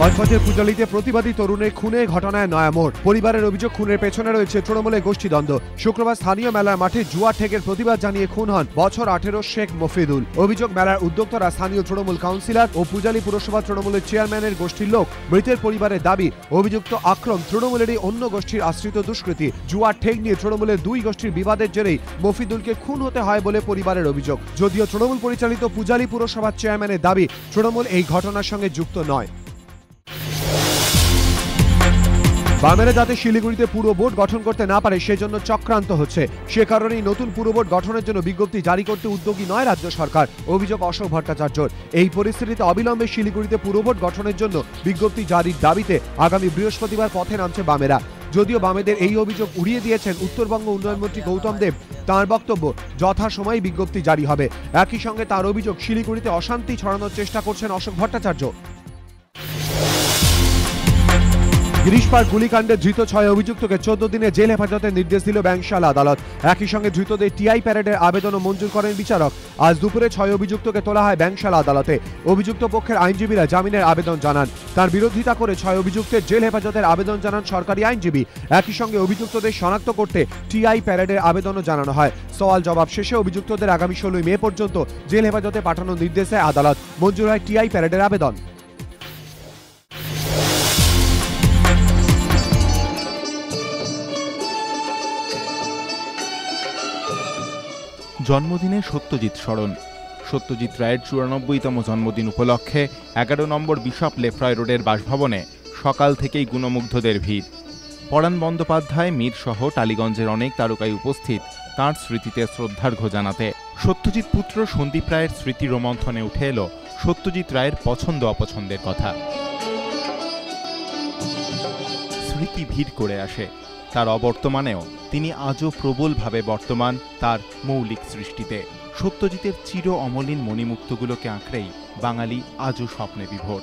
মাঝপথের পূজালিতে প্রতিবাদী তরুণের খুনে ঘটনায় নয়া মোড়। পরিবারের অভিযোগ, খুনের পেছনে রয়েছে তৃণমূলের গোষ্ঠীদ্বন্দ্ব। শুক্রবার স্থানীয় মেলার মাঠে জুয়া ঠেকের প্রতিবাদ জানিয়ে খুন হন বছর 18 শেখ মফিদুল। অভিযোগ, মেলার উদ্যোক্তারা স্থানীয় তৃণমূল কাউন্সিলর ও পূজালি পুরসভা তৃণমূলের চেয়ারম্যানের গোষ্ঠীর লোক। মৃতের পরিবারের দাবি, অভিযুক্ত আক্রম তৃণমূলেরই অন্য গোষ্ঠীর আশ্রিত দুষ্কৃতী। জুয়া ঠেক নিয়ে তৃণমূলের দুই গোষ্ঠীর বিবাদের জেরেই মফিদুলকে খুন হতে হয় বলে পরিবারের অভিযোগ। যদিও তৃণমূল পরিচালিত পূজালি পুরসভার চেয়ারম্যানের দাবি, তৃণমূল এই ঘটনার সঙ্গে যুক্ত নয়। বামেরা যাতে শিলিগুড়িতে পুরো বোর্ড গঠন করতে না পারে সেজন্য চক্রান্ত হচ্ছে। সে কারণেই নতুন পুরো বোর্ড গঠনের জন্য বিজ্ঞপ্তি জারি করতে উদ্যোগী নয় রাজ্য সরকার। অভিযোগ অশোক ভট্টাচার্যর। এই পরিস্থিতিতে অবিলম্বে শিলিগুড়িতে পুরো বোর্ড গঠনের জন্য বিজ্ঞপ্তি জারির দাবিতে আগামী বৃহস্পতিবার পথে নামছে বামেরা। যদিও বামেদের এই অভিযোগ উড়িয়ে দিয়েছেন উত্তরবঙ্গ উন্নয়নমন্ত্রী গৌতম দেব। তাঁর বক্তব্য, যথাসময়ে বিজ্ঞপ্তি জারি হবে। একই সঙ্গে তাঁর অভিযোগ, শিলিগুড়িতে অশান্তি ছড়ানোর চেষ্টা করছেন অশোক ভট্টাচার্য। গিরিশ পার্ক গুলিকাণ্ডে ধৃত 6 অভিযুক্তকে 14 দিনের জেল হেফাজতের নির্দেশ দিল ব্যাংশাল আদালত। একই সঙ্গে ধৃতদের টিআই প্যারেডের আবেদনও মঞ্জুর করেন বিচারক। আজ দুপুরে 6 অভিযুক্তকে তোলা হয় ব্যাংশাল আদালতে। অভিযুক্ত পক্ষের আইনজীবীরা জামিনের আবেদন জানান। তার বিরোধিতা করে 6 অভিযুক্তের জেল হেফাজতের আবেদন জানান সরকারি আইনজীবী। একই সঙ্গে অভিযুক্তদের শনাক্ত করতে টিআই প্যারেডের আবেদনও জানানো হয়। সওয়াল জবাব শেষে অভিযুক্তদের আগামী 16 মে পর্যন্ত জেল হেফাজতে পাঠানোর নির্দেশ দেয় আদালত। মঞ্জুর হয় টিআই প্যারেডের আবেদন। জন্মদিনে সত্যজিৎ স্মরণ। সত্যজিৎ রায়ের 94তম জন্মদিন উপলক্ষে 11 নম্বর বিশপ লেফ্রয় রোডের বাসভবনে সকাল থেকেই গুণমুগ্ধদের ভিড়। পরাণ বন্দ্যোপাধ্যায়, মীর সহ টালিগঞ্জের অনেক তারকাই উপস্থিত তাঁর স্মৃতিতে শ্রদ্ধার্ঘ্য জানাতে। সত্যজিৎ পুত্র সন্দীপ রায়ের স্মৃতি রোমন্থনে উঠে এলো সত্যজিৎ রায়ের পছন্দ অপছন্দের কথা। স্মৃতি ভিড় করে আসে। তার অবর্তমানেও তিনি আজও প্রবলভাবে বর্তমান তার মৌলিক সৃষ্টিতে। সত্যজিতের চির অমলিন মণিমুক্তগুলোকে আঁকড়েই বাঙালি আজও স্বপ্নে বিভোর।